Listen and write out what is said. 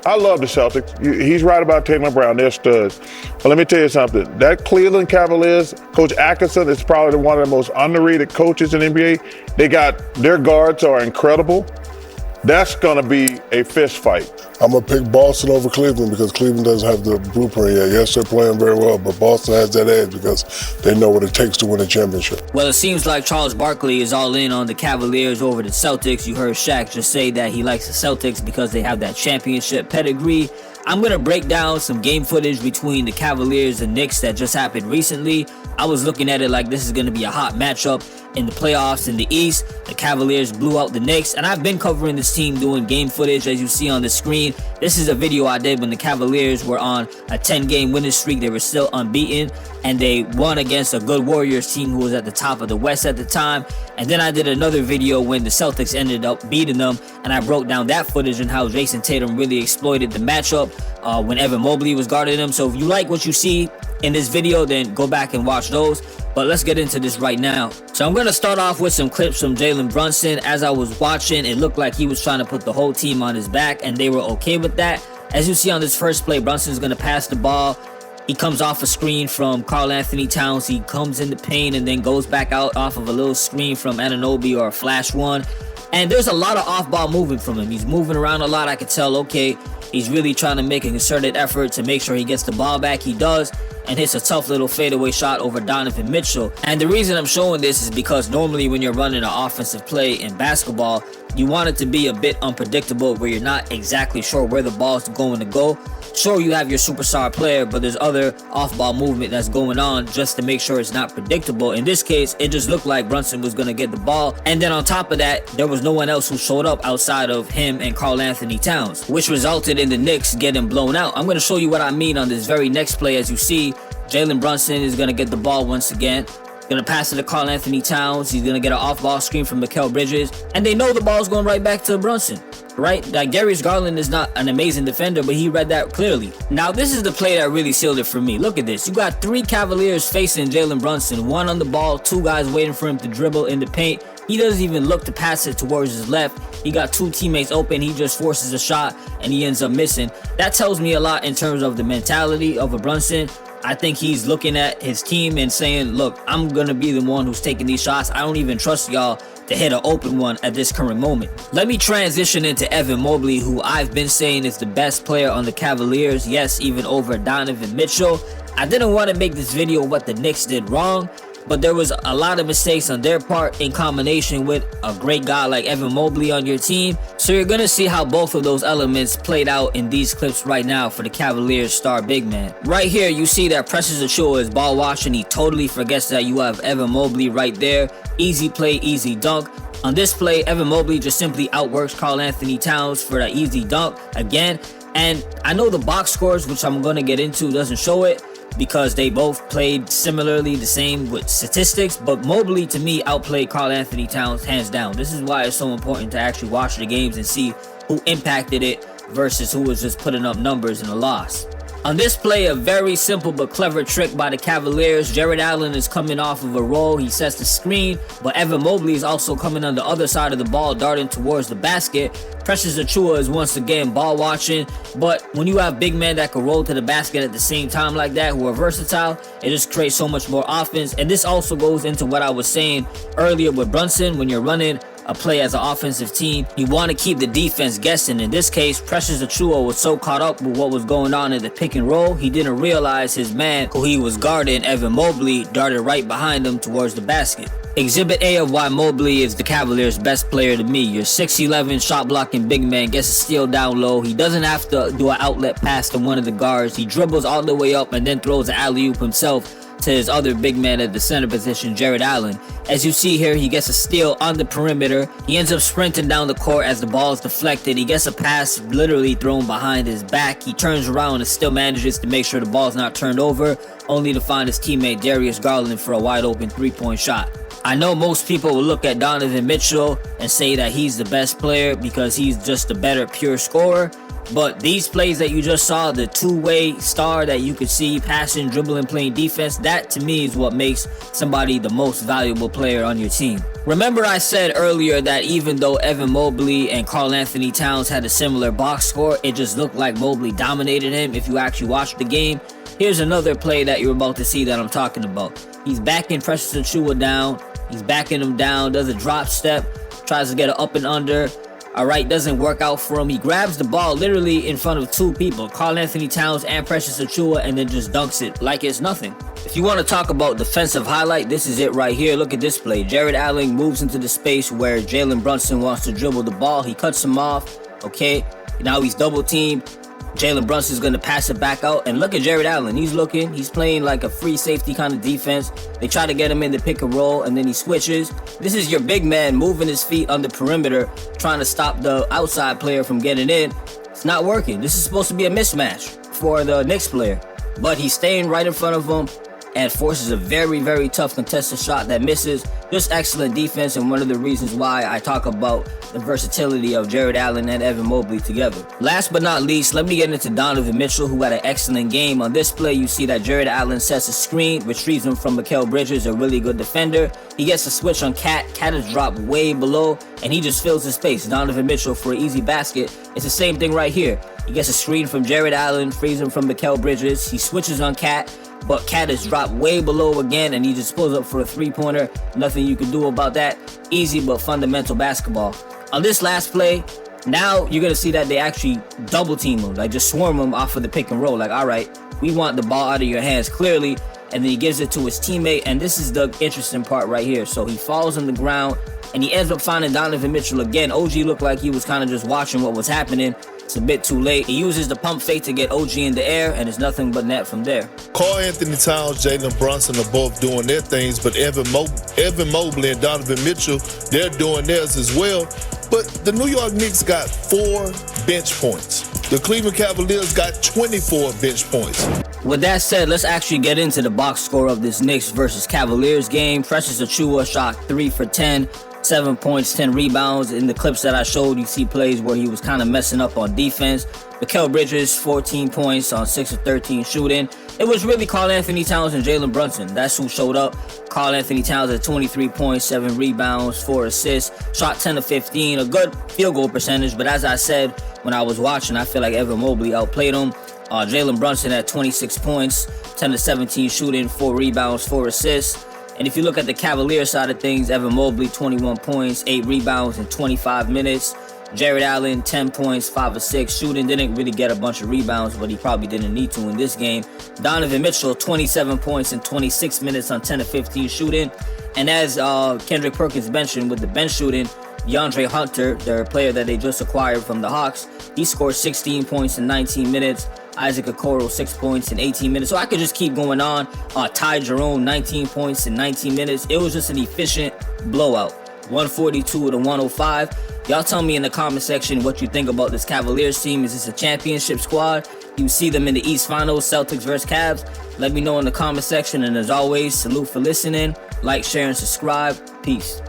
I love the Celtics. He's right about Tatum Brown. They're studs. But let me tell you something. That Cleveland Cavaliers, Coach Atkinson is probably one of the most underrated coaches in the NBA. Their guards are incredible. That's going to be a fist fight. I'm going to pick Boston over Cleveland because Cleveland doesn't have the blueprint yet. Yes, they're playing very well, but Boston has that edge because they know what it takes to win a championship. Well, it seems like Charles Barkley is all in on the Cavaliers over the Celtics. You heard Shaq just say that he likes the Celtics because they have that championship pedigree. I'm going to break down some game footage between the Cavaliers and Knicks that just happened recently. I was looking at it like this is going to be a hot matchup in the playoffs in the East. The Cavaliers blew out the Knicks, and I've been covering this team doing game footage as you see on the screen. This is a video I did when the Cavaliers were on a 10-game winning streak. They were still unbeaten, and they won against a good Warriors team who was at the top of the West at the time. And then I did another video when the Celtics ended up beating them, and I broke down that footage and how Jason Tatum really exploited the matchup when Evan Mobley was guarding him. So if you like what you see in this video, then go back and watch those. But let's get into this right now. So I'm going to start off with some clips from Jalen Brunson. As I was watching, it looked like he was trying to put the whole team on his back, and they were okay with that. As you see on this first play, Brunson's going to pass the ball. He comes off a screen from Karl Anthony Towns. He comes in the paint and then goes back out off of a little screen from Anunoby or a flash one. And there's a lot of off-ball movement from him. He's moving around a lot. I could tell, okay, he's really trying to make a concerted effort to make sure he gets the ball back. He does, and hits a tough little fadeaway shot over Donovan Mitchell. And the reason I'm showing this is because normally when you're running an offensive play in basketball, you want it to be a bit unpredictable where you're not exactly sure where the ball's going to go. Sure, you have your superstar player, but there's other off-ball movement that's going on just to make sure it's not predictable. In this case, it just looked like Brunson was going to get the ball. And then on top of that, there was no one else who showed up outside of him and Karl Anthony Towns, which resulted in the Knicks getting blown out. I'm going to show you what I mean on this very next play. As you see, Jalen Brunson is going to get the ball once again. Going to pass it to Karl Anthony Towns. He's going to get an off-ball screen from Mikal Bridges. And they know the ball's going right back to Brunson, right? Like, Darius Garland is not an amazing defender, but he read that clearly. Now, this is the play that really sealed it for me. Look at this. You got 3 Cavaliers facing Jalen Brunson. 1 on the ball, 2 guys waiting for him to dribble in the paint. He doesn't even look to pass it towards his left. He got 2 teammates open. He just forces a shot, and he ends up missing. That tells me a lot in terms of the mentality of a Brunson. I think he's looking at his team and saying, look, I'm going to be the one who's taking these shots. I don't even trust y'all to hit an open one at this current moment. Let me transition into Evan Mobley, who I've been saying is the best player on the Cavaliers. Yes, even over Donovan Mitchell. I didn't want to make this video what the Knicks did wrong, but there was a lot of mistakes on their part in combination with a great guy like Evan Mobley on your team. So you're going to see how both of those elements played out in these clips right now for the Cavaliers star big man. Right here, you see that Precious Achiuwa is ball watching. He totally forgets that you have Evan Mobley right there. Easy play, easy dunk. On this play, Evan Mobley just simply outworks Karl Anthony Towns for that easy dunk again. And I know the box scores, which I'm going to get into, doesn't show it, because they both played similarly the same with statistics, but Mobley to me outplayed Karl Anthony Towns hands down. This is why it's so important to actually watch the games and see who impacted it versus who was just putting up numbers in a loss. On this play, a very simple but clever trick by the Cavaliers. Jared Allen is coming off of a roll. He sets the screen, but Evan Mobley is also coming on the other side of the ball, darting towards the basket. Precious Achiuwa is once again ball watching, but when you have big men that can roll to the basket at the same time like that, who are versatile, it just creates so much more offense. And this also goes into what I was saying earlier with Brunson. When you're running a play as an offensive team, you want to keep the defense guessing. In this case, Precious Achiuwa was so caught up with what was going on in the pick and roll, he didn't realize his man, who he was guarding, Evan Mobley, darted right behind him towards the basket. Exhibit A of why Mobley is the Cavaliers' best player to me. Your 6'11" shot blocking big man gets a steal down low. He doesn't have to do an outlet pass to one of the guards. He dribbles all the way up and then throws an alley-oop himself to his other big man at the center position, Jared Allen. As you see here, he gets a steal on the perimeter. He ends up sprinting down the court as the ball is deflected. He gets a pass literally thrown behind his back. He turns around and still manages to make sure the ball's not turned over, only to find his teammate Darius Garland for a wide open 3-point shot. I know most people will look at Donovan Mitchell and say that he's the best player because he's just a better pure scorer. But these plays that you just saw, the two-way star that you could see passing, dribbling, playing defense, that to me is what makes somebody the most valuable player on your team. Remember I said earlier that even though Evan Mobley and Karl Anthony Towns had a similar box score, it just looked like Mobley dominated him if you actually watched the game. Here's another play that you're about to see that I'm talking about. He's backing Precious Achiuwa down. He's backing him down, does a drop step, tries to get an up and under. All right, doesn't work out for him. He grabs the ball literally in front of two people, Karl Anthony Towns and Precious Achiuwa, and then just dunks it like it's nothing. If you want to talk about defensive highlight, this is it right here. Look at this play. Jared Allen moves into the space where Jalen Brunson wants to dribble the ball. He cuts him off, okay? Now he's double teamed. Jalen Brunson's going to pass it back out. And look at Jared Allen. He's looking. He's playing like a free safety kind of defense. They try to get him in the pick and roll, and then he switches. This is your big man moving his feet on the perimeter, trying to stop the outside player from getting in. It's not working. This is supposed to be a mismatch for the Knicks player. But he's staying right in front of him and forces a very, very tough contested shot that misses. Just excellent defense, and one of the reasons why I talk about the versatility of Jared Allen and Evan Mobley together. Last but not least, let me get into Donovan Mitchell, who had an excellent game. On this play, you see that Jared Allen sets a screen, retrieves him from Mikal Bridges, a really good defender. He gets a switch on Cat. Cat is dropped way below, and he just fills his space. Donovan Mitchell for an easy basket. It's the same thing right here. He gets a screen from Jared Allen, frees him from Mikal Bridges. He switches on Cat, but Cat is dropped way below again, and he just pulls up for a three-pointer. Nothing you can do about that. Easy but fundamental basketball. On this last play, now you're going to see that they actually double team him, like just swarm him off of the pick and roll. Like, all right, we want the ball out of your hands clearly, and then he gives it to his teammate, and this is the interesting part right here. So he falls on the ground, and he ends up finding Donovan Mitchell again. OG looked like he was kind of just watching what was happening. It's a bit too late. He uses the pump fake to get OG in the air, and it's nothing but net from there. Karl Anthony Towns, Jalen Brunson are both doing their things, but Evan Mobley and Donovan Mitchell, they're doing theirs as well. But the New York Knicks got 4 bench points. The Cleveland Cavaliers got 24 bench points. With that said, let's actually get into the box score of this Knicks versus Cavaliers game. Precious Achiuwa shot 3 for 10. 7 points, 10 rebounds. In the clips that I showed, you see plays where he was kind of messing up on defense. Mikal Bridges, 14 points on 6 of 13 shooting. It was really Karl Anthony Towns and Jalen Brunson. That's who showed up. Karl Anthony Towns at 23 points, 7 rebounds, 4 assists. Shot 10 of 15, a good field goal percentage. But as I said when I was watching, I feel like Evan Mobley outplayed him. Jalen Brunson at 26 points, 10 of 17 shooting, 4 rebounds, 4 assists. And if you look at the Cavaliers side of things, Evan Mobley, 21 points, 8 rebounds in 25 minutes. Jared Allen, 10 points, 5 of 6 shooting. Didn't really get a bunch of rebounds, but he probably didn't need to in this game. Donovan Mitchell, 27 points in 26 minutes on 10 of 15 shooting. And as Kendrick Perkins mentioned with the bench shooting, DeAndre Hunter, their player that they just acquired from the Hawks, he scored 16 points in 19 minutes. Isaac Okoro, 6 points in 18 minutes. So I could just keep going on. Ty Jerome, 19 points in 19 minutes. It was just an efficient blowout. 142 to 105. Y'all tell me in the comment section what you think about this Cavaliers team. Is this a championship squad? You see them in the East Finals, Celtics versus Cavs? Let me know in the comment section. And as always, salute for listening. Like, share, and subscribe. Peace.